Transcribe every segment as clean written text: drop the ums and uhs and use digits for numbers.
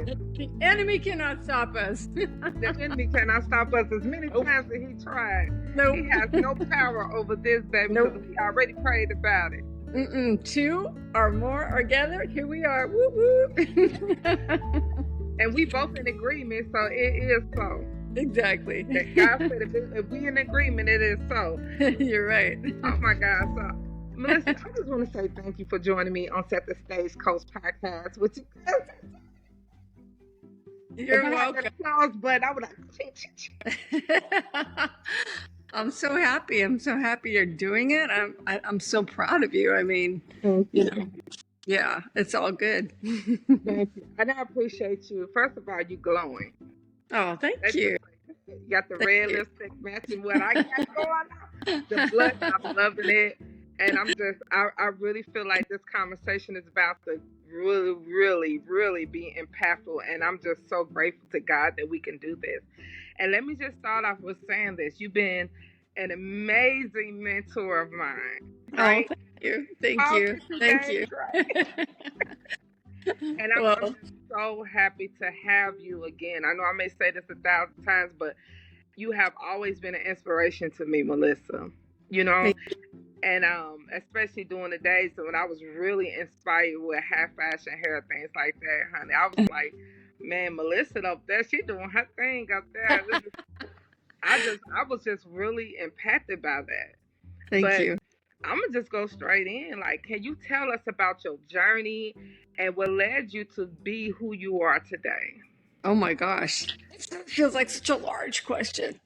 The enemy cannot stop us. The enemy cannot stop us as many times as he tried. Nope. He has no power over this, baby, Nope. because we already prayed about it. Two or more are gathered. Here we are. Whoop, whoop. And we both in agreement, so it is so. Exactly. God said if we in agreement, it is so. You're right. Oh my God. So, Melissa, I just want to say thank you for joining me on Set the Stage Coach podcast with you. You're if welcome. I had an applause button, I would like. I'm so happy. I'm so happy you're doing it. I'm so proud of you. I mean, Thank you you. know, yeah, it's all good. Thank you. And I appreciate you. First of all, you glowing. Oh, thank That's you. You got the Thank red you. lipstick matching what I got going on. The blush, I'm loving it. And I really feel like this conversation is about to really, really, really be impactful. And I'm just so grateful to God that we can do this. And let me just start off with saying this. You've been an amazing mentor of mine. Right? Oh, thank you. Thank All you. 50 Thank days, you. right? And I'm Well, just so happy to have you again. I know I may say this 1,000 times, but you have always been an inspiration to me, Melissa. You know, thank and especially during the days when I was really inspired with half fashion hair, things like that, honey. I was like, man, Melissa up there, she doing her thing up there. I was just really impacted by that. thank But you. I'm gonna just go straight in. Like, can you tell us about your journey and what led you to be who you are today? Oh my gosh. It feels like such a large question.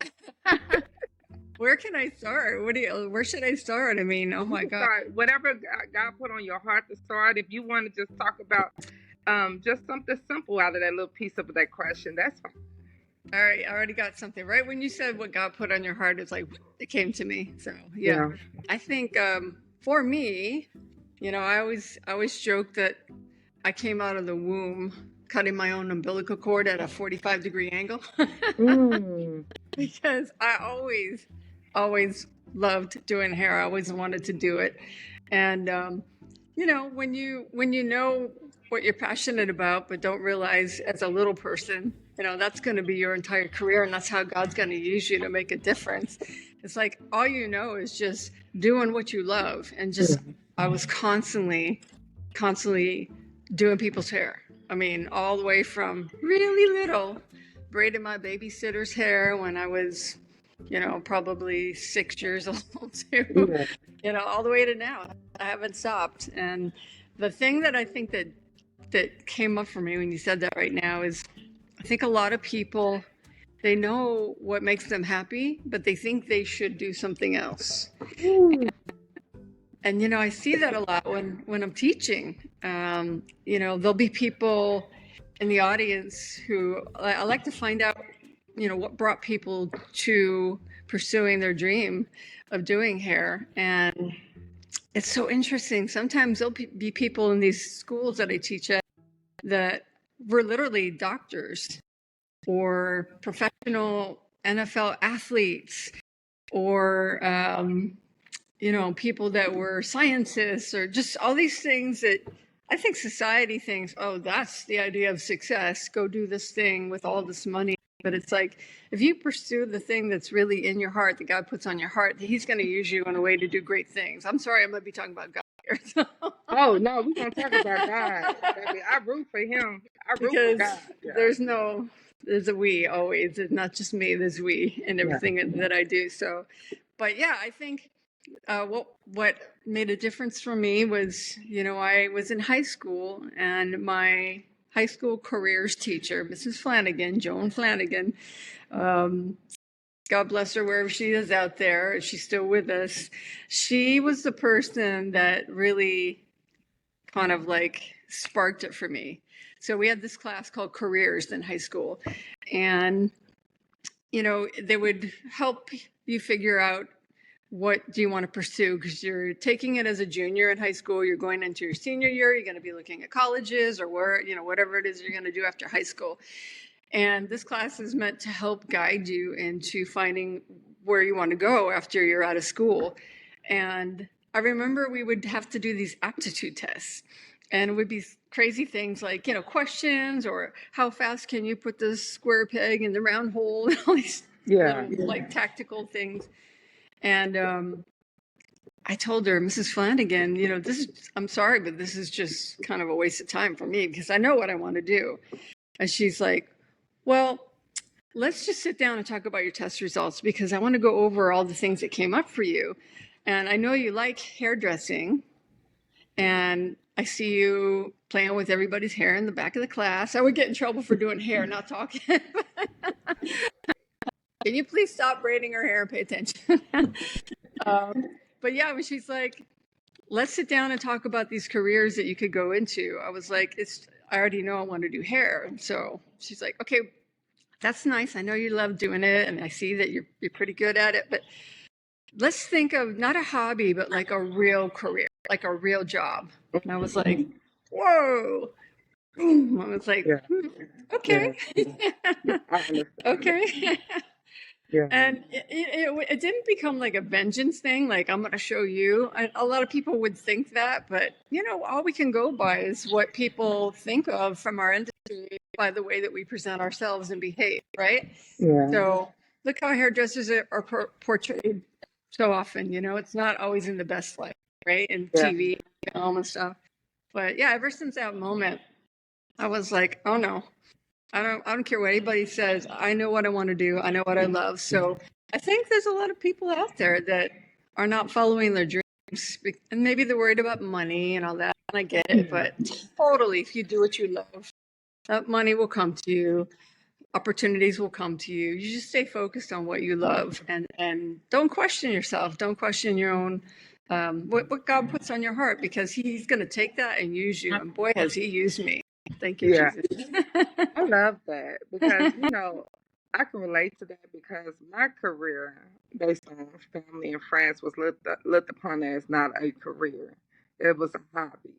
Where can I start? Where should I start? I mean, oh my God. Start whatever God put on your heart to start. If you want to just talk about just something simple out of that little piece of that question, that's fine. All right, I already got something. Right when you said what God put on your heart, it's like it came to me. So yeah. I think for me, you know, I always joke that I came out of the womb cutting my own umbilical cord at a 45-degree angle because I always loved doing hair. I always wanted to do it, and you know, when you know what you're passionate about, but don't realize as a little person, you know, that's going to be your entire career, and that's how God's going to use you to make a difference. It's like all you know is just doing what you love, and just I was constantly doing people's hair. I mean, all the way from really little, braiding my babysitter's hair when I was, you know, probably 6 years old too, you know, all the way to now. I haven't stopped. And the thing that I think that came up for me when you said that right now is I think a lot of people, they know what makes them happy, but they think they should do something else. And, you know, I see that a lot when I'm teaching. You know, there'll be people in the audience who I like to find out, you know, what brought people to pursuing their dream of doing hair. And it's so interesting. Sometimes there'll be people in these schools that I teach at that were literally doctors or professional NFL athletes or, you know, people that were scientists or just all these things that I think society thinks, oh, that's the idea of success. Go do this thing with all this money. But it's like, if you pursue the thing that's really in your heart, that God puts on your heart, he's going to use you in a way to do great things. I'm sorry, I'm going to be talking about God here. So. Oh, no, we're going to talk about God. Baby, I root for him. I root because for God. Yeah. There's a we always. It's not just me, there's we in everything that I do. So, but yeah, I think what made a difference for me was, you know, I was in high school and my high school careers teacher, Mrs. Flanagan, Joan Flanagan, God bless her wherever she is out there, if she's still with us. She was the person that really kind of like sparked it for me. So we had this class called Careers in high school, and, you know, they would help you figure out what do you want to pursue, because you're taking it as a junior in high school, you're going into your senior year, you're going to be looking at colleges or where, you know, whatever it is you're going to do after high school. And this class is meant to help guide you into finding where you want to go after you're out of school. And I remember we would have to do these aptitude tests, and it would be crazy things like, questions, or how fast can you put the square peg in the round hole, and all these Yeah. little like tactical things. And I told her, Mrs. Flanagan, I'm sorry, but this is just kind of a waste of time for me because I know what I want to do. And she's like, well, let's just sit down and talk about your test results because I want to go over all the things that came up for you. And I know you like hairdressing, and I see you playing with everybody's hair in the back of the class. I would get in trouble for doing hair, not talking. Can you please stop braiding her hair and pay attention? But yeah, when she's like, let's sit down and talk about these careers that you could go into, I was like, I already know I want to do hair. And so she's like, okay, that's nice. I know you love doing it, and I see that you're pretty good at it, but let's think of not a hobby, but like a real career, like a real job. And I was like, whoa. I was like, Yeah. okay. Yeah. I understand. Okay. Yeah. And it didn't become like a vengeance thing, like I'm going to show you. A lot of people would think that, but all we can go by is what people think of from our industry by the way that we present ourselves and behave, right? Yeah. So look how hairdressers are portrayed so often. It's not always in the best light, right? In TV, film, and stuff. But yeah, ever since that moment, I was like, oh no, I don't care what anybody says. I know what I want to do. I know what I love. So I think there's a lot of people out there that are not following their dreams, and maybe they're worried about money and all that. And I get it, but totally, if you do what you love, that money will come to you. Opportunities will come to you. You just stay focused on what you love, and don't question yourself. Don't question your own what God puts on your heart, because He's going to take that and use you. And boy, has He used me. Thank you, Yeah. Jesus. I love that because, I can relate to that because my career, based on family and friends, was looked upon as not a career. It was a hobby.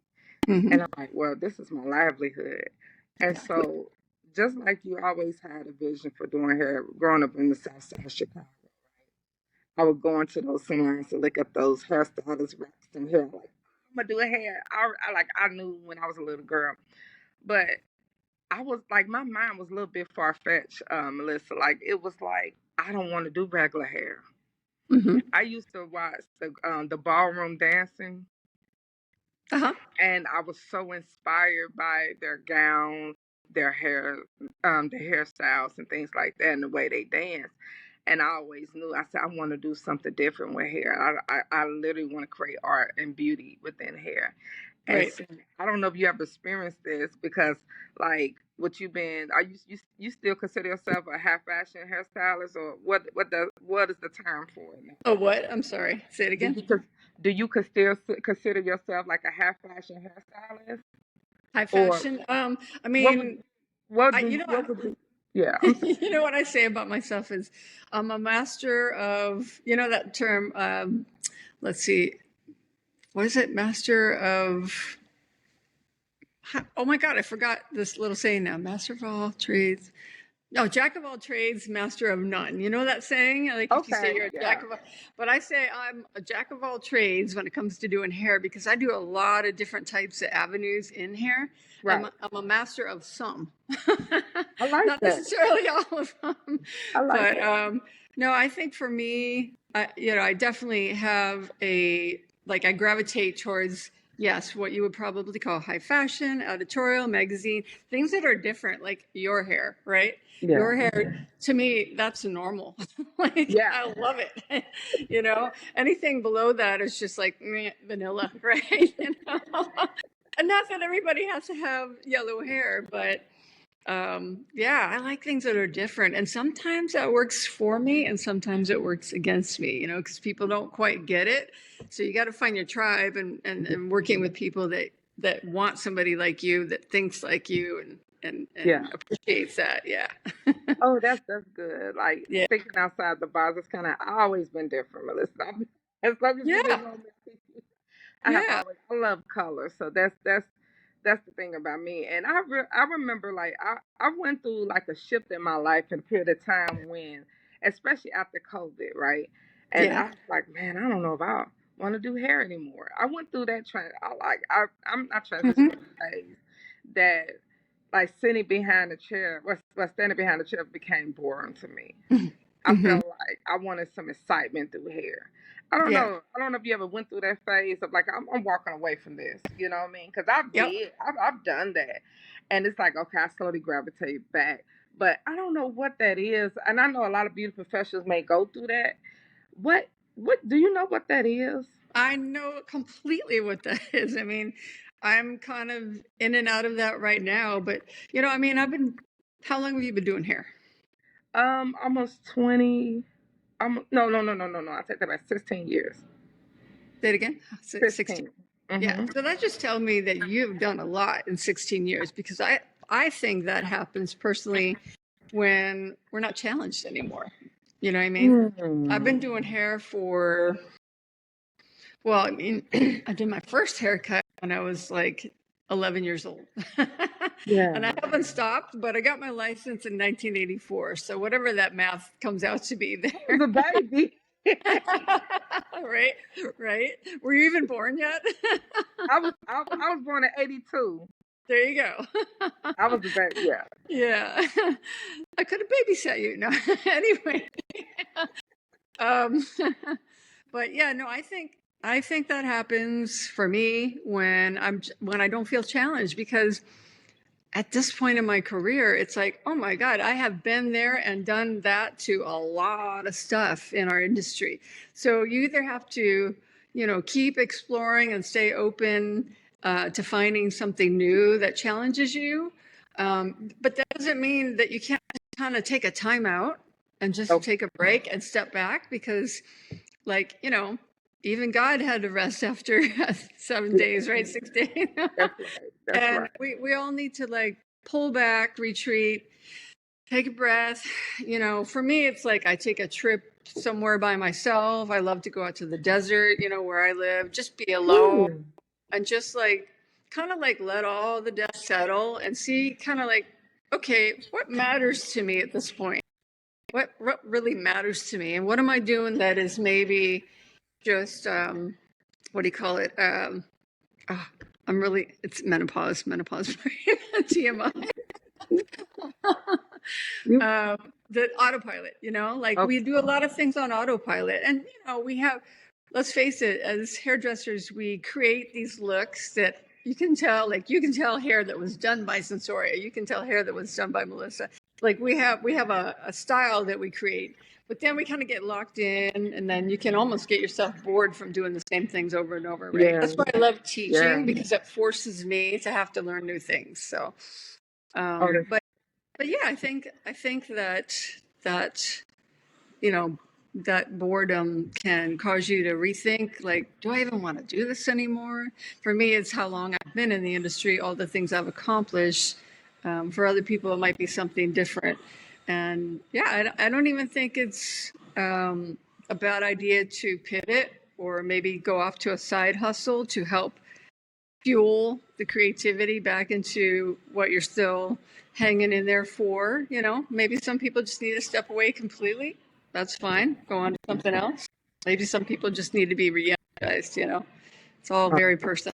Mm-hmm. And I'm like, well, this is my livelihood. And so, just like you always had a vision for doing hair growing up in the South Side of Chicago, I would go into those salons and look at those hairstylists waxing hair. Like, I'm going to do a hair. I knew when I was a little girl. But I was like, my mind was a little bit far fetched, Melissa. Like, it was like, I don't want to do regular hair. Mm-hmm. I used to watch the ballroom dancing, Uh-huh. and I was so inspired by their gowns, their hair, the hairstyles, and things like that, and the way they dance. And I always knew, I said, I want to do something different with hair. I literally want to create art and beauty within hair. And Right. so, I don't know if you ever experienced this because, like, what you've been, are you still consider yourself a half fashion hairstylist, or what is the term for it now? Oh, what? I'm sorry. Say it Do again. you do you consider yourself like a half fashion hairstylist, High or fashion. I what would mean, what I do you you, know what would be? Yeah, I'm sorry. what I say about myself is I'm a master of, that term, let's see, what is it? Master of, oh my God, I forgot this little saying now. Master of all trades. No, jack of all trades, master of none. You know that saying? Like if you say Okay, you're a yeah, jack of all, but I say I'm a jack of all trades when it comes to doing hair, because I do a lot of different types of avenues in hair. right. I'm a master of some, I like not that. necessarily all of them, I like but that. no, I think for me, I definitely have I gravitate towards, yes, what you would probably call high fashion, editorial, magazine, things that are different, like your hair, right? Yeah, Your hair, to me, that's normal. Like, yeah, I love it. Anything below that is just like meh, vanilla, right? And not that everybody has to have yellow hair, but yeah, I like things that are different. And sometimes that works for me, and sometimes it works against me, because people don't quite get it. So you got to find your tribe, and working with people that want somebody like you, that thinks like you, and yeah. appreciates that. Yeah. Oh, that's good. Like, Yeah. thinking outside the box. It's kind of, I always been different, Melissa. As long as you've been Yeah. knowing me, Yeah. I love color. So that's the thing about me. And I remember, like, I went through like a shift in my life in a period of time when, especially after COVID, right? And Yeah. I was like, man, I don't know if I want to do hair anymore. I went through that I'm not transitioning Hmm. phase. that like sitting behind the chair, standing behind the chair became boring to me. I Mm-hmm. felt like I wanted some excitement through hair. I don't Yeah. know. I don't know if you ever went through that phase of like I'm walking away from this. You know what I mean? Because I Yep. did. I've done that, and it's like okay, I slowly gravitate back. But I don't know what that is, and I know a lot of beauty professionals may go through that. What do you know what that is? I know completely what that is. I mean, I'm kind of in and out of that right now, but I mean, how long have you been doing hair? Almost 20. No. I take that back. 16 years. Say it again. 16. 16. Yeah. Mm-hmm. So that just tells me that you've done a lot in 16 years because I think that happens personally when we're not challenged anymore. You know what I mean? I've been doing hair for, well, I mean, I did my first haircut when I was like 11 years old. Yeah. And I haven't stopped, but I got my license in 1984. So whatever that math comes out to be I was there. a baby. Right, right. Were you even born yet? I was born in 82. There you go. I was a baby. Yeah. Yeah. I could have babysat you. No. Anyway. Um, but yeah, no, I think that happens for me when I don't feel challenged because at this point in my career, it's like, oh my God, I have been there and done that to a lot of stuff in our industry. So you either have to, keep exploring and stay open to finding something new that challenges you. But that doesn't mean that you can't kind of take a time out and just Okay. take a break and step back because, like, even God had to rest after 7 days, right? 6 days. That's right. That's And right. we all need to like pull back, retreat, take a breath. For me, it's like I take a trip somewhere by myself. I love to go out to the desert, where I live, just be alone Mm. and just like kind of like let all the dust settle and see kind of like, okay, what matters to me at this point? What really matters to me? And what am I doing that is maybe just, what do you call it? Oh, it's menopause, TMI. You The autopilot, like we okay? do a lot of things on autopilot. And, we have, let's face it, as hairdressers, we create these looks that you can tell hair that was done by Sensoria. You can tell hair that was done by Melissa. Like we have a style that we create, but then we kind of get locked in and then you can almost get yourself bored from doing the same things over and over, right? Yeah. That's why I love Yeah. teaching because it forces me to have to learn new things. So, Oh, that's but yeah, I think that you know that boredom can cause you to rethink, like, do I even want to do this anymore? For me, it's how long I've been in the industry, all the things I've accomplished. For other people, it might be something different. And yeah, I don't even think it's a bad idea to pivot or maybe go off to a side hustle to help fuel the creativity back into what you're still hanging in there for. Maybe some people just need to step away completely. That's fine. Go on to something else. Maybe some people just need to be re-energized. It's all right. very personal.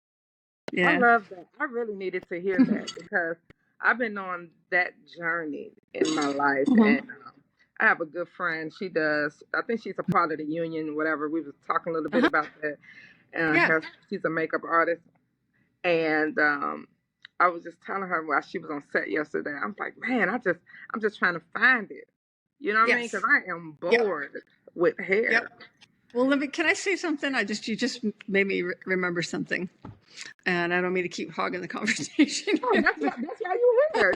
I Yeah. love that. I really needed to hear that because I've been on that journey in my life, Mhm. and I have a good friend. She does. I think she's a part of the union, whatever. We was talking a little bit Uh-huh. about that. Yeah. She's a makeup artist, and I was just telling her while she was on set yesterday. I'm like, man, I'm just trying to find it. You know what I mean? Because Yes. I am Yep. bored with Yep. hair. Well, can I say something? You just made me remember something, and I don't mean to keep hogging the conversation. Oh, that's why you here.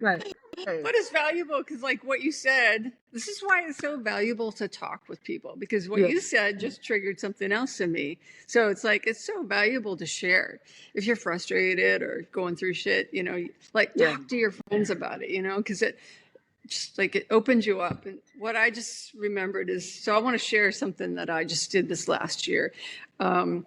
Like, hey, But it's valuable because, like what you said, this is why it's so valuable to talk with people because what yeah, you said just triggered something else in me. So it's like, it's so valuable to share. If you're frustrated or going through shit, like yeah. talk to your friends about it, because it just like it opens you up. And what I just remembered is, so I want to share something that I just did this last year. Um,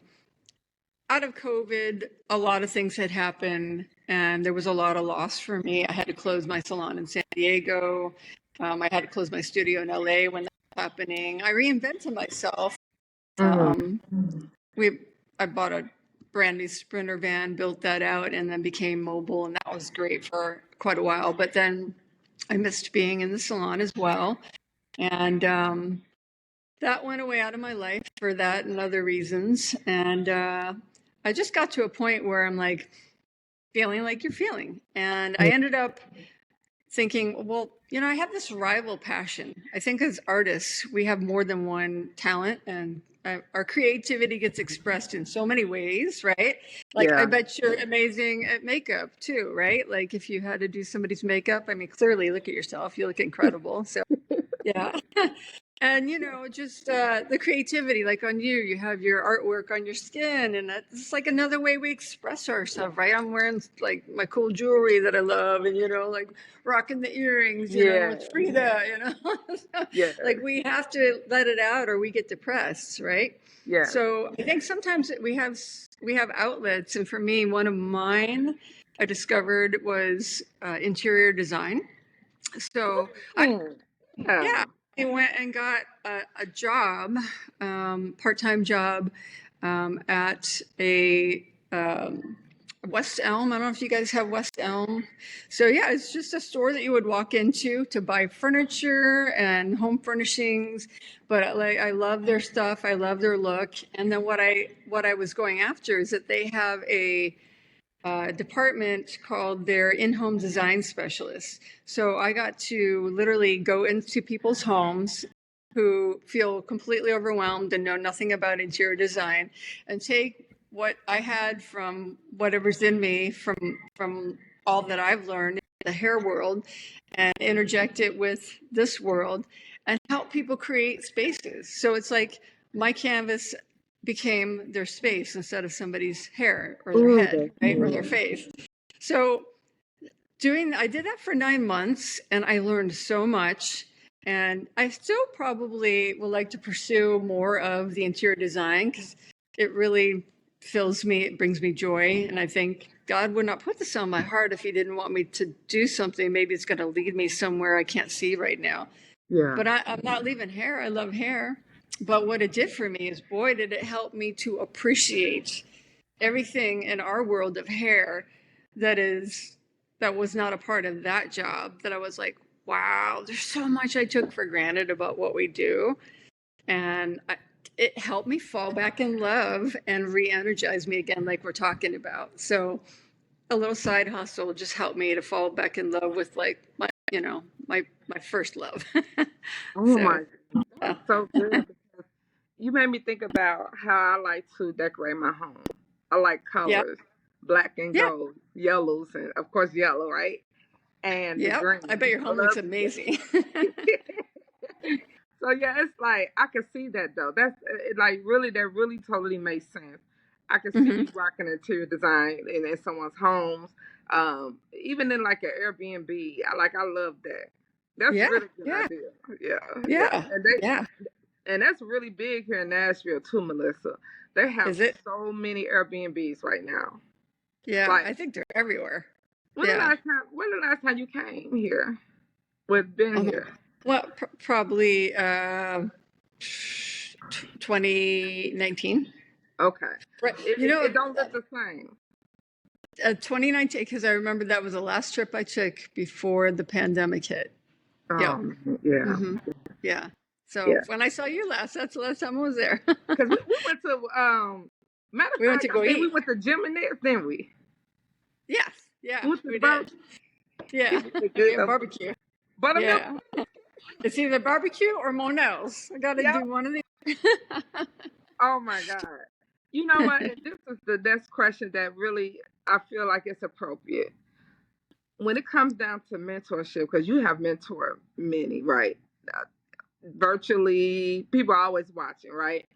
Out of COVID, a lot of things had happened and there was a lot of loss for me. I had to close my salon in San Diego. I had to close my studio in LA when that was happening. I reinvented myself. Mm-hmm. Um, we I bought a brand new Sprinter van, built that out, and then became mobile, and that was great for quite a while. But then I missed being in the salon as well, and that went away out of my life for that and other reasons. And I just got to a point where I'm like feeling like you're feeling, and I ended up thinking, well, I have this rival passion. I think as artists, we have more than one talent, and our creativity gets expressed in so many ways, right? Like, I bet you're amazing at makeup too, right? Like, if you had to do somebody's makeup, I mean, clearly look at yourself, you look incredible. So, yeah. And just the creativity, like on you have your artwork on your skin, and that's like another way we express ourselves, right? I'm wearing like my cool jewelry that I love, and like rocking the earrings, with Frida, So, like, we have to let it out or we get depressed, right? So I think sometimes we have outlets, and for me, one of mine I discovered was interior design. So I went and got a job, part-time job, at a West Elm. I don't know if you guys have West Elm. So yeah, it's just a store that you would walk into to buy furniture and home furnishings. But I love their stuff. I love their look. And then what I was going after is that they have a department called their in-home design specialists. So I got to literally go into people's homes who feel completely overwhelmed and know nothing about interior design, and take what I had from whatever's in me, from all that I've learned in the hair world, and interject it with this world and help people create spaces. So it's like my canvas became their space instead of somebody's hair or their head, right? Or their face. So I did that for 9 months, and I learned so much. And I still probably would like to pursue more of the interior design because it really fills me, it brings me joy. And I think God would not put this on my heart if he didn't want me to do something. Maybe it's going to lead me somewhere I can't see right now. But I'm not leaving hair. I love hair. But what it did for me is, boy, did it help me to appreciate everything in our world of hair that was not a part of that job, that I was like, wow, there's so much I took for granted about what we do. And it helped me fall back in love and re-energize me again, like we're talking about. So a little side hustle just helped me to fall back in love with like my first love. My God, that's so good. You made me think about how I like to decorate my home. I like colors, black and gold, yellows, and of course yellow, right? And the green. I bet your home looks amazing. So yeah, it's like I can see that though. That's like really, that really totally makes sense. I can see you rocking interior design in someone's homes, even in like an Airbnb. I love that. That's a really good idea. And that's really big here in Nashville too, Melissa. They have so many Airbnbs right now. Yeah, I think they're everywhere. When the last time you came here? Here? Well, probably 2019. Okay. Right. It don't look the same. 2019, because I remember that was the last trip I took before the pandemic hit. Yeah. So when I saw you last, that's the last time I was there. Because we went to we went to go eat. We went to Jim and Ned's, didn't we? Yes. Yeah. We did. Yeah. We had barbecue. Buttermilk. It's either barbecue or Monell's. I got to do one of these. Oh my God. You know what? This is the next question that really I feel like it's appropriate. When it comes down to mentorship, because you have mentored many, right? Virtually, people are always watching, right?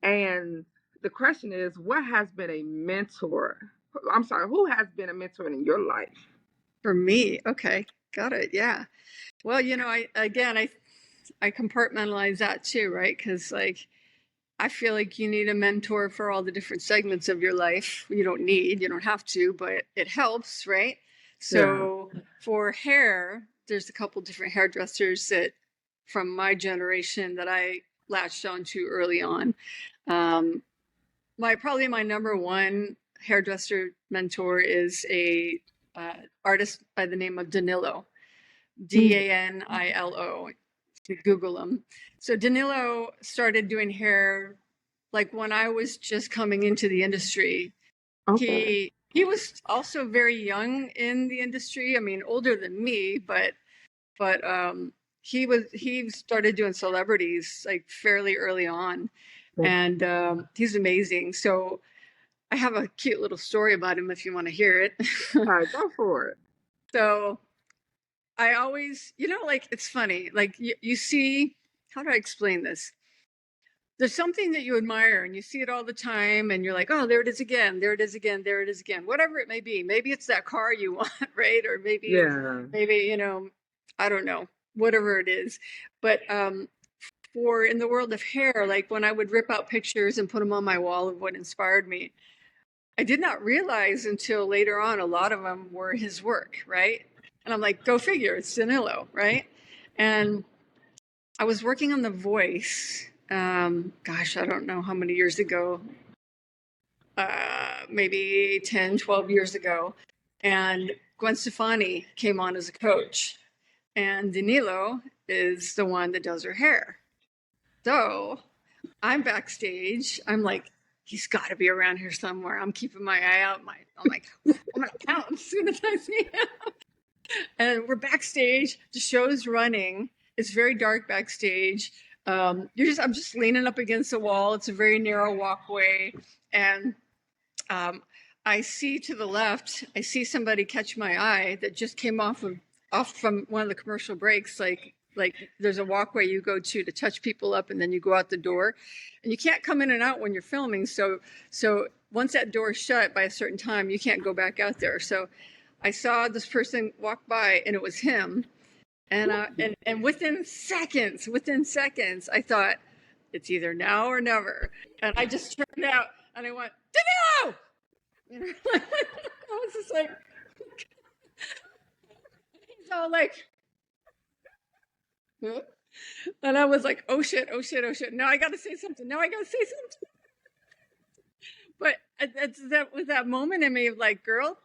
And the question is, what has been a mentor? I'm sorry, who has been a mentor in your life? For me, okay, got it. Yeah. Well, I compartmentalize that too, right? Because I feel like you need a mentor for all the different segments of your life. You don't have to, but it helps, right? So for hair, there's a couple different hairdressers that from my generation that I latched onto early on. probably my number one hairdresser mentor is a artist by the name of Danilo, Danilo. If you Google him. So Danilo started doing hair like when I was just coming into the industry. Okay. He was also very young in the industry. I mean, older than me, but he started doing celebrities like fairly early on, and he's amazing. So I have a cute little story about him if you want to hear it. All right, go for it. So I always, like it's funny, like you see, how do I explain this? There's something that you admire and you see it all the time and you're like, oh, there it is again, there it is again, there it is again, whatever it may be. Maybe it's that car you want, right? Or maybe, I don't know, whatever it is. But for in the world of hair, like when I would rip out pictures and put them on my wall of what inspired me, I did not realize until later on a lot of them were his work, right? And I'm like, go figure, it's Danilo, right? And I was working on The Voice. Gosh, I don't know how many years ago, maybe 10, 12 years ago. And Gwen Stefani came on as a coach. And Danilo is the one that does her hair. So I'm backstage. I'm like, he's got to be around here somewhere. I'm keeping my eye out. I'm like, I'm going to count as soon as I see him. And we're backstage. The show's running. It's very dark backstage. I'm just leaning up against the wall. It's a very narrow walkway. And I see to the left, I see somebody catch my eye that just came off from one of the commercial breaks. Like there's a walkway you go to touch people up, and then you go out the door. And you can't come in and out when you're filming. So once that door is shut by a certain time, you can't go back out there. So I saw this person walk by, and it was him. And within seconds, I thought, it's either now or never. And I just turned out and I went, Danilo! I was just like, he's all like, huh? And I was like, oh shit. Now I got to say something. But with that moment in me of like, girl,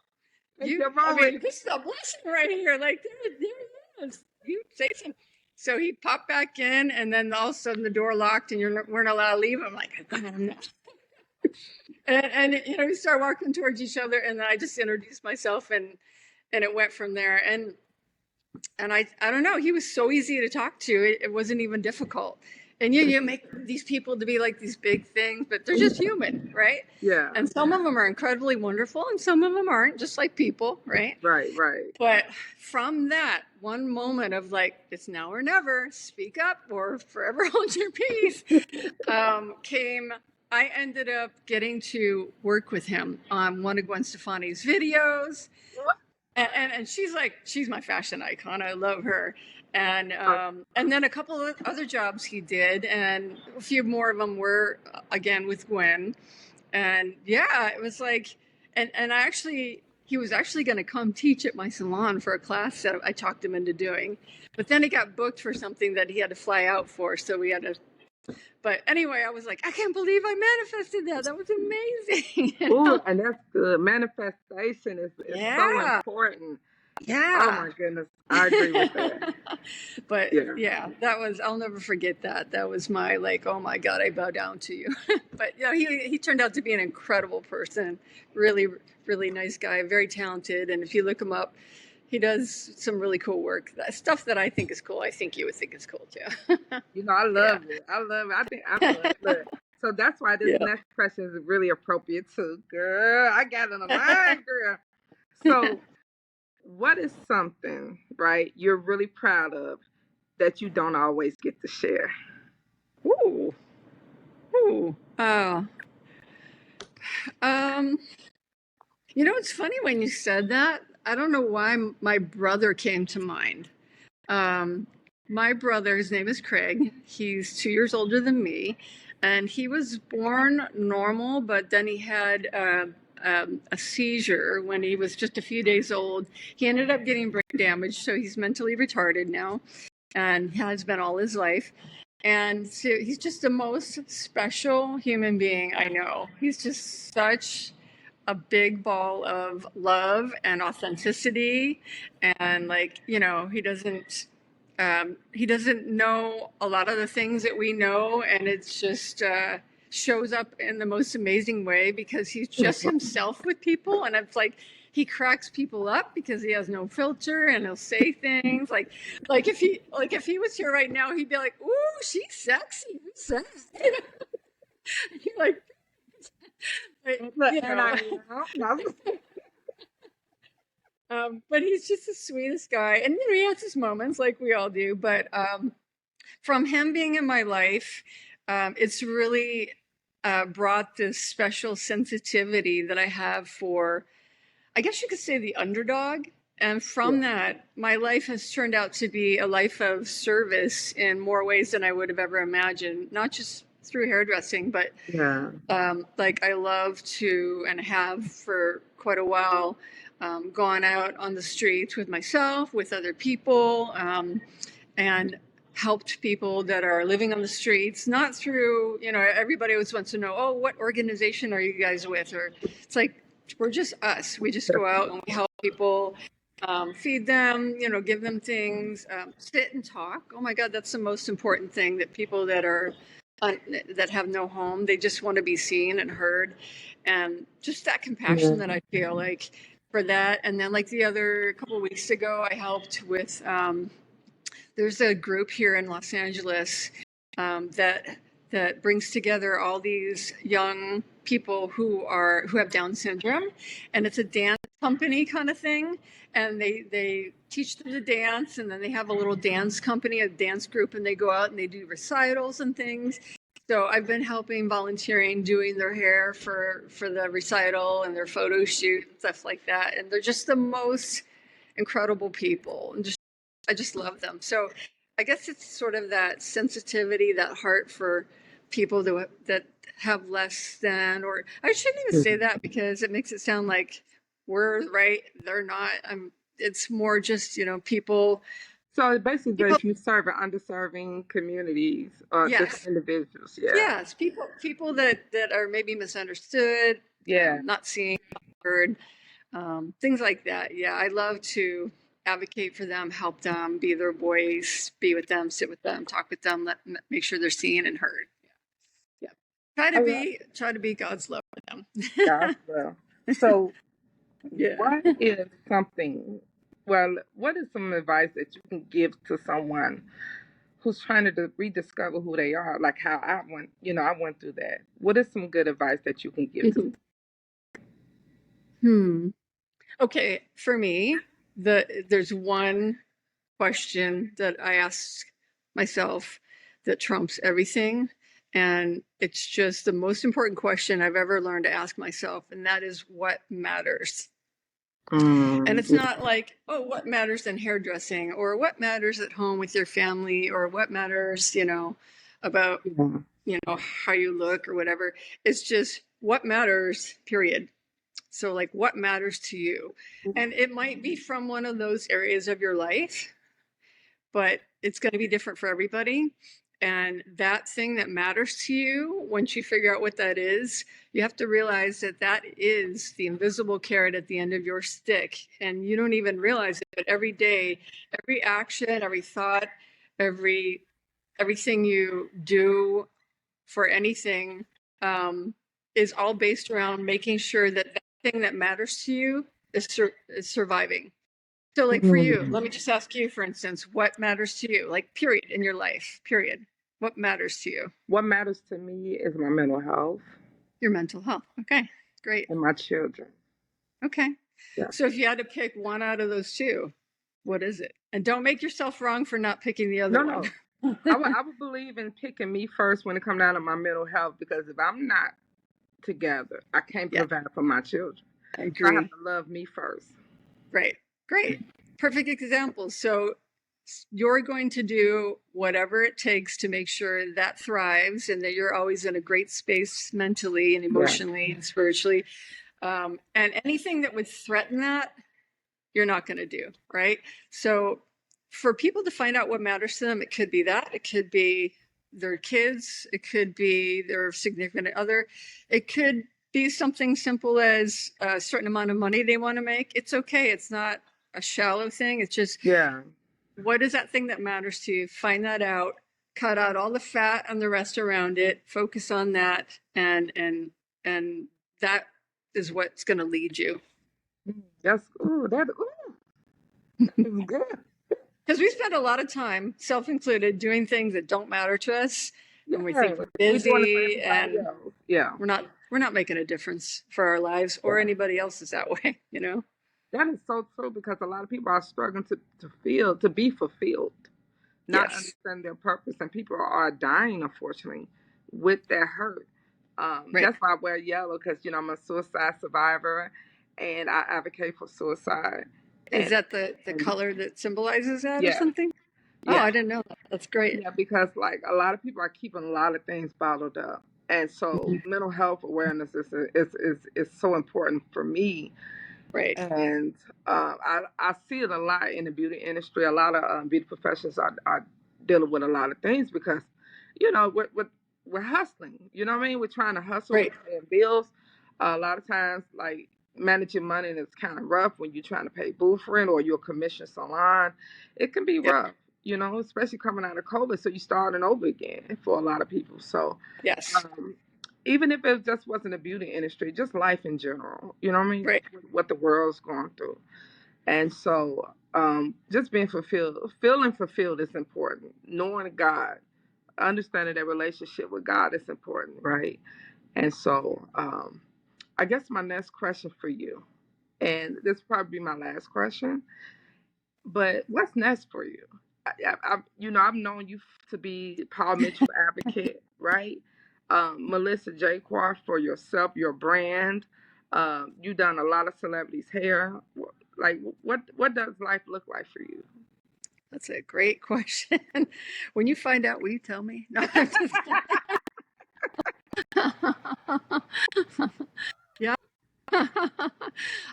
this is a blessing right here. Like, there it is. You say something. So he popped back in, and then all of a sudden the door locked, and you weren't allowed to leave. I'm like, I got him now. and we started walking towards each other, and then I just introduced myself, and it went from there. And I don't know, he was so easy to talk to. It wasn't even difficult. And you make these people to be like these big things, but they're just human, right? Yeah. And some of them are incredibly wonderful, and some of them aren't, just like people, right? Right. But from that one moment of like, it's now or never, speak up or forever hold your peace, I ended up getting to work with him on one of Gwen Stefani's videos. And she's my fashion icon. I love her. And then a couple of other jobs he did, and a few more of them were again with Gwen. And yeah, it was like, and he was actually going to come teach at my salon for a class that I talked him into doing, but then he got booked for something that he had to fly out for, so we had to. But anyway, I was like, I can't believe I manifested that. That was amazing. Oh, and that's good. Manifestation is so important. Yeah. Oh my goodness, I agree with that. But yeah, I'll never forget that. That was my like, oh my God, I bow down to you. But yeah, he turned out to be an incredible person. Really, really nice guy, very talented. And if you look him up, he does some really cool work. Stuff that I think is cool. I think you would think is cool too. I love it. I think I love it. So that's why this next question is really appropriate too. Girl, I got it on the line, girl. So what is something, right, you're really proud of that you don't always get to share? Oh. It's funny when you said that. I don't know why my brother came to mind. My brother, his name is Craig. He's 2 years older than me, and he was born normal, but then he had a seizure when he was just a few days old. He ended up getting brain damage, so he's mentally retarded now, and has been all his life. And so he's just the most special human being I know. He's just such a big ball of love and authenticity. And like, you know, he doesn't know a lot of the things that we know, and it's just shows up in the most amazing way because he's just himself with people, and it's like he cracks people up because he has no filter and he'll say things like if he was here right now, he'd be like, "Ooh, she's sexy, who's that?" You're like, you know. But he's just the sweetest guy, and you know, he has his moments like we all do. But from him being in my life, it's really brought this special sensitivity that I have for, I guess you could say, the underdog. And from that, my life has turned out to be a life of service in more ways than I would have ever imagined, not just through hairdressing, but like I love to and have for quite a while gone out on the streets with myself, with other people, and helped people that are living on the streets, not through, you know, everybody always wants to know, oh, what organization are you guys with? Or it's like, we're just us. We just go out and we help people, feed them, you know, give them things, sit and talk. Oh my God, that's the most important thing, that people that are that have no home, they just want to be seen and heard. And just that compassion that I feel like for that. And then like the other couple of weeks ago, I helped with, there's a group here in Los Angeles that brings together all these young people who have Down syndrome, and it's a dance company kind of thing. And they teach them to dance, and then they have a little dance company, a dance group, and they go out and they do recitals and things. So I've been helping, volunteering, doing their hair for the recital and their photo shoot and stuff like that. And they're just the most incredible people, and I just love them. So I guess it's sort of that sensitivity, that heart for people that have less than, or I shouldn't even say that because it makes it sound like we're right, they're not. It's more just, you know, people. So basically, if you serve underserving communities or just individuals, yes, people that are maybe misunderstood, not seen, heard, things like that. Yeah, I love to advocate for them, help them, be their voice, be with them, sit with them, talk with them, make sure they're seen and heard. Yeah. Try to be God's love for them. God's love. So what is something, what is some advice that you can give to someone who's trying to rediscover who they are, like how I went through that. What is some good advice that you can give to them? Okay, for me, there's one question that I ask myself that trumps everything. And it's just the most important question I've ever learned to ask myself. And that is, what matters? And it's not like, oh, what matters in hairdressing, or what matters at home with your family, or what matters, you know, about, you know, how you look or whatever. It's just what matters, period. So like, what matters to you? And it might be from one of those areas of your life, but it's going to be different for everybody. And that thing that matters to you, once you figure out what that is, you have to realize that that is the invisible carrot at the end of your stick. And you don't even realize it, but every day, every action, every thought, everything you do for anything is all based around making sure that that thing that matters to you is surviving. So like for you, let me just ask you, for instance, what matters to you, like period, in your life, period. What matters to you? What matters to me is my mental health. Your mental health. Okay, great. And my children. Okay. Yeah. So if you had to pick one out of those two, what is it? And don't make yourself wrong for not picking the other one. No. I would believe in picking me first when it comes down to my mental health, because if I'm not together, I can't provide for my children. I agree. So I have to love me first. Right. Great. Perfect example. So you're going to do whatever it takes to make sure that thrives, and that you're always in a great space mentally and emotionally and spiritually. And anything that would threaten that, you're not going to do. Right. So for people to find out what matters to them, it could be that. It could be their kids. It could be their significant other. It could be something simple as a certain amount of money they want to make. It's okay. It's not a shallow thing. It's just, what is that thing that matters to you? Find that out, cut out all the fat and the rest around it, focus on that, and that is what's going to lead you. That is good. Because we spend a lot of time, self-included, doing things that don't matter to us, and we think we're busy, and we're not making a difference for our lives or anybody else's that way, you know? That is so true, because a lot of people are struggling to be fulfilled, not understand their purpose, and people are dying, unfortunately, with that hurt. That's why I wear yellow, because I'm a suicide survivor, and I advocate for suicide. Is that the color that symbolizes that or something? Oh, I didn't know that. That's great. Yeah, because like a lot of people are keeping a lot of things bottled up, and so mental health awareness is so important for me. Right. And I see it a lot in the beauty industry. A lot of beauty professionals are dealing with a lot of things, because we're hustling. You know what I mean? We're trying to hustle, and bills. A lot of times, like, managing money is kind of rough when you're trying to pay booth rent or you're a commission salon. It can be rough, especially coming out of COVID. So you're starting over again for a lot of people. So even if it just wasn't a beauty industry, just life in general, you know what I mean? What the world's going through. And so just being feeling fulfilled is important. Knowing God, understanding that relationship with God is important, right? And so I guess my next question for you, and this will probably be my last question, but what's next for you? I've known you to be Paul Mitchell advocate, right? Melissa Jaqua for yourself, your brand. You've done a lot of celebrities' hair. Like, what does life look like for you? That's a great question. When you find out, will you tell me? No, I'm just yeah.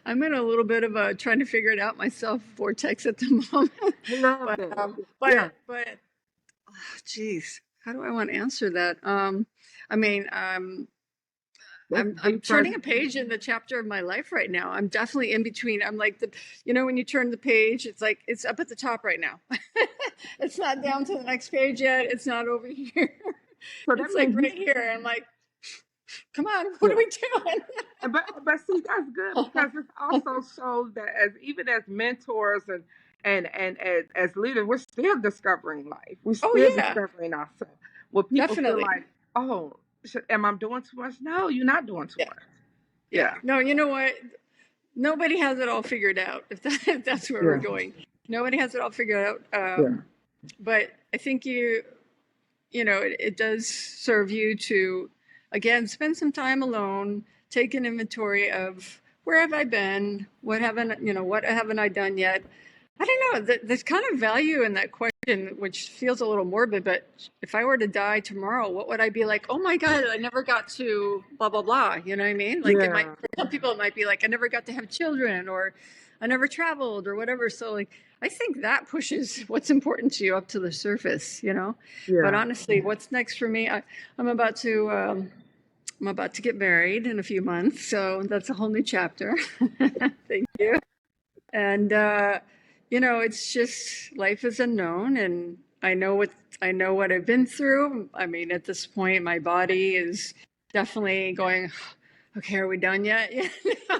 I'm in a little bit of a trying to figure it out myself vortex at the moment. But geez, how do I want to answer that? I mean, I'm turning a page in the chapter of my life right now. I'm definitely in between. I'm like when you turn the page, it's like it's up at the top right now. It's not down to the next page yet. It's not over here. So it's like right here. I'm like, come on, what are we doing? but see, that's good, because it also shows that even as mentors and as leaders, we're still discovering life. We're still discovering ourselves. Well, people feel like, oh, am I doing too much? No, you're not doing too much. Yeah. No, you know what? Nobody has it all figured out. If that's where we're going, nobody has it all figured out. But I think it does serve you to, again, spend some time alone, take an inventory of where have I been, what haven't I done yet. I don't know. There's kind of value in that question, which feels a little morbid, but if I were to die tomorrow, what would I be like? Oh my God, I never got to blah, blah, blah. You know what I mean? Like for some people, it might be like, I never got to have children, or I never traveled, or whatever. So like, I think that pushes what's important to you up to the surface, But honestly, what's next for me? I'm about to get married in a few months. So that's a whole new chapter. Thank you. And, it's just life is unknown, and I know what I've been through. I mean, at this point, my body is definitely going, okay, are we done yet?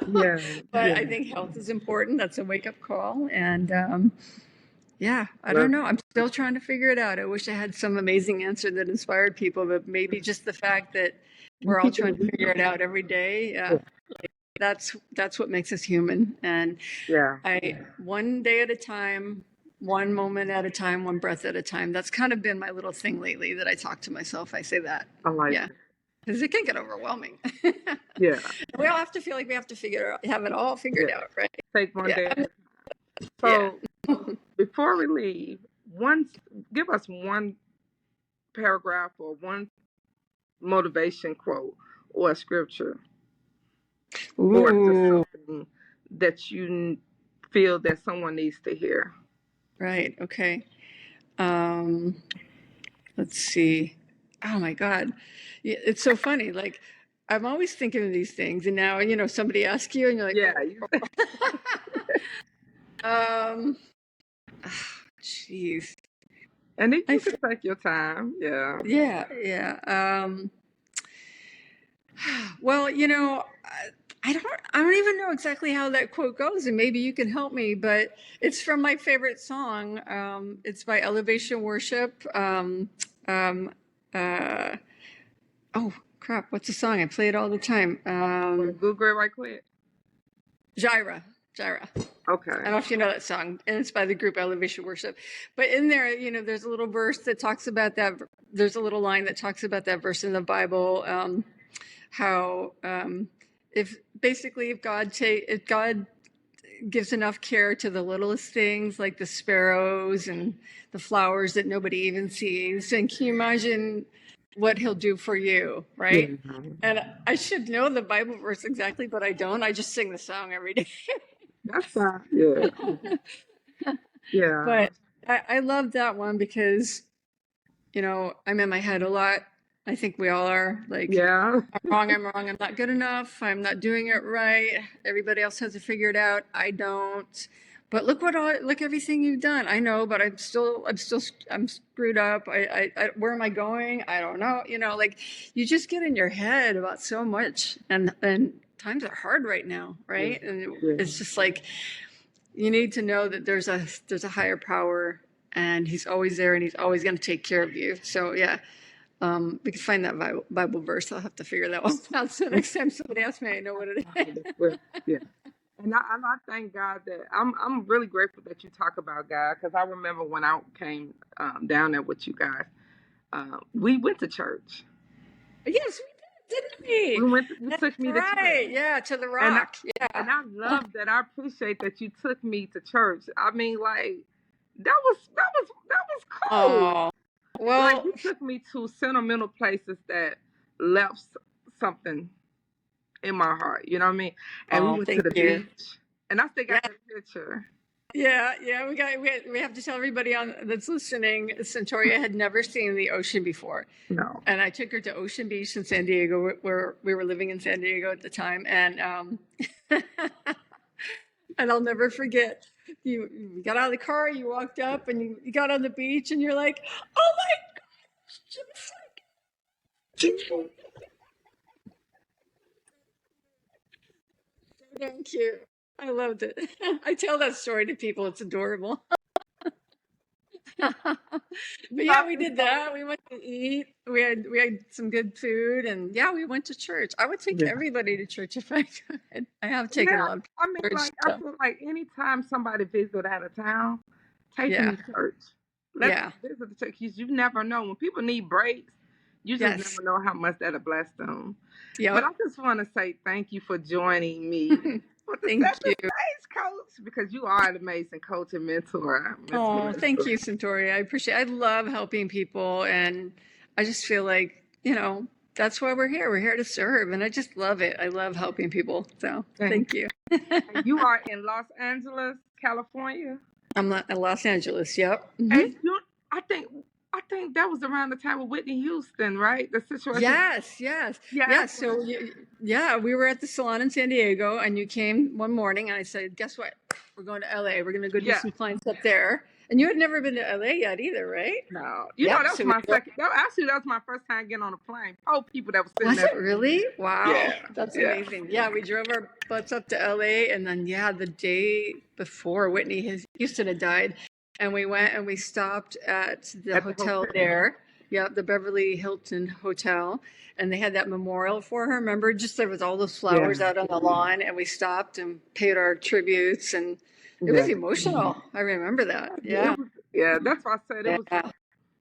But I think health is important. That's a wake up call. And I don't know. I'm still trying to figure it out. I wish I had some amazing answer that inspired people, but maybe just the fact that we're all trying to figure it out every day. That's what makes us human. And one day at a time, one moment at a time, one breath at a time. That's kind of been my little thing lately, that I talk to myself. I say that. I like it. Because it can get overwhelming. We all have to feel like we have to have it all figured out, right? Take one day at a time. So before we leave, give us one paragraph or one motivation quote or a scripture. Or something that you feel that someone needs to hear. Right. Okay. Let's see. oh my God. Yeah, it's so funny. Like, I'm always thinking of these things, and now, somebody asks you, and you're like, Yeah, um, jeez. and then I, you can take your time. Yeah. yeah. Well, I don't even know exactly how that quote goes, and maybe you can help me, but it's from my favorite song. It's by Elevation Worship. Uh, oh crap, what's the song? I play it all the time. Good grade right quick. Jira. Okay. I don't know if you know that song, and it's by the group Elevation Worship. But in there, there's a little verse that talks about that. There's a little line that talks about that verse in the Bible. How if God gives enough care to the littlest things like the sparrows and the flowers that nobody even sees, and can you imagine what He'll do for you, right? Mm-hmm. And I should know the Bible verse exactly, but I don't. I just sing the song every day. That's fine. Yeah. Yeah. But I love that one because, I'm in my head a lot. I think we all are. Like, Yeah. I'm wrong, I'm not good enough, I'm not doing it right. Everybody else has to figure it out. I don't. But look everything you've done. I know, but I'm screwed up. Where am I going? I don't know. Like, you just get in your head about so much, and times are hard right now, right? Yeah. And Yeah. it's just like, you need to know that there's a higher power, and He's always there, and He's always going to take care of you. So yeah, we can find that Bible verse. I'll have to figure that one out. So next time somebody asks me, I know what it is. Well, yeah. And I thank God that I'm really grateful that you talk about God, because I remember when I came down there with you guys, we went to church. Yes, we did, didn't we? You That's took me to church. right. Yeah, to the Rock. And I love that. I appreciate that you took me to church. I mean, like, that was cool. Oh, Like, well, you took me to sentimental places that left something in my heart. You know what I mean? And we went to the beach, and I still got that picture. Yeah, we have to tell everybody that's listening. Centauria had never seen the ocean before. No. And I took her to Ocean Beach in San Diego, where we were living in San Diego at the time, and and I'll never forget. You got out of the car, you walked up, and you got on the beach, and you're like, "Oh my gosh, just like." So damn cute. I loved it. I tell that story to people. It's adorable. But yeah, we did that. We went to eat. We had some good food, and yeah, we went to church. I would take everybody to church if I could. I have taken a lot of I mean, church like, I feel like anytime somebody visits out of town, take them to church. Let's visit the church, because you never know. When people need breaks, you just never know how much that'll bless them. Yeah. But I just want to say thank you for joining me. Thank you, coach, because you are an amazing coach and mentor. Oh, thank you, Centauria. I appreciate it. I love helping people, and I just feel like, that's why we're here. We're here to serve, and I just love it. I love helping people. So thank you. You are in Los Angeles, California? I'm in Los Angeles, yep. Mm-hmm. And I think that was around the time of Whitney Houston, right? The situation. Yes. So we were at the salon in San Diego, and you came one morning, and I said, "Guess what? We're going to LA. We're going to go do some clients up there." And you had never been to LA yet either, right? No. That was my second. Actually, that was my first time getting on a plane. Oh, people that was sitting there. Was it really? Wow. Yeah. That's amazing. Yeah, we drove our butts up to LA, and then the day before Whitney Houston had died. And we went and we stopped at the hotel there. Yeah, the Beverly Hilton Hotel. And they had that memorial for her. Remember, just there was all those flowers out on the lawn. And we stopped and paid our tributes. And it was emotional. I remember that. Yeah. Yeah, that's why I said it was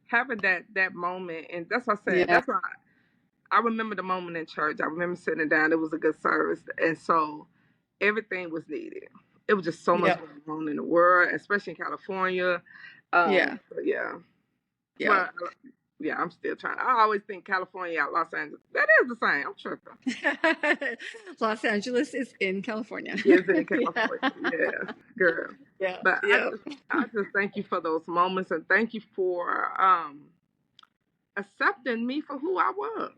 having that moment. And that's why I said, that's why I remember the moment in church. I remember sitting down. It was a good service. And so everything was needed. It was just so much going on in the world, especially in California. Well, I'm still trying. I always think California, Los Angeles. That is the same. I'm tripping. Los Angeles is in California. Yes, in California. Yes, girl. Yeah. But I just thank you for those moments, and thank you for accepting me for who I was.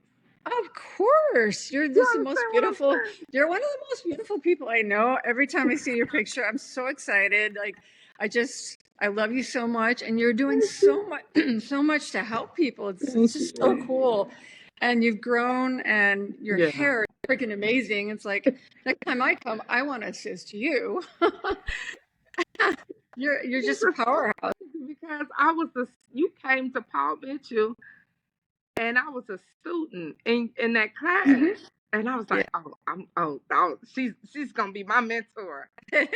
Of course. You're You just the most understand what I'm beautiful. saying? You're one of the most beautiful people I know. Every time I see your picture, I'm so excited. Like, I love you so much. And you're doing Thank so you. much, so much to help people. It's Thank just so you. cool. And you've grown and your Yeah. hair is freaking amazing. It's like, next time I come, I want to assist you. You're just a powerhouse. Because you came to Paul Mitchell and I was a student in that class. Mhm. And I was Yeah. like, oh, she's gonna be my mentor. And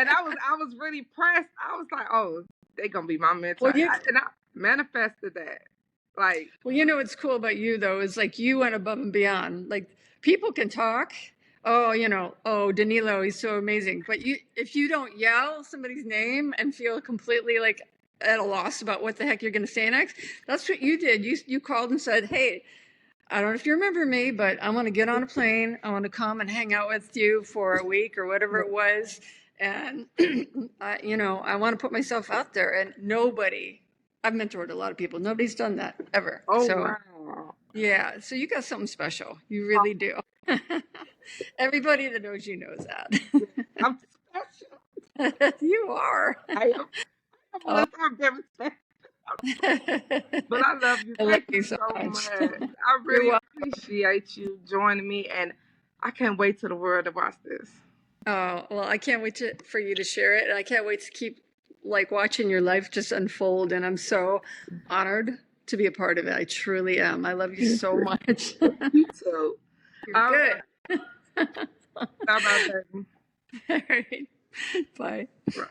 I was really pressed. I was like, oh, they gonna be my mentor. Well, And I manifested that. Like, Well, you know what's cool about you though is like you went above and beyond. Like people can talk, oh, oh, Danilo, he's so amazing. But if you don't yell somebody's name and feel completely like at a loss about what the heck you're going to say next, that's what you did. You called and said, "Hey, I don't know if you remember me, but I want to get on a plane. I want to come and hang out with you for a week or whatever it was, and I want to put myself out there." And I've mentored a lot of people. Nobody's done that ever. oh So wow. yeah, so you got something special. You really do. Everybody that knows you knows I'm special. that. You are. I am. Oh. I'm very special. But I love you. I love Thank you you so so much. much. I You're really welcome. appreciate you joining me, and I can't wait till the world to watch this. Oh, well, I can't wait for you to share it. And I can't wait to keep like watching your life just unfold. And I'm so honored to be a part of it. I truly am. I love you so much. You too. You're All good. right. Bye bye, baby. All right. Bye. Right.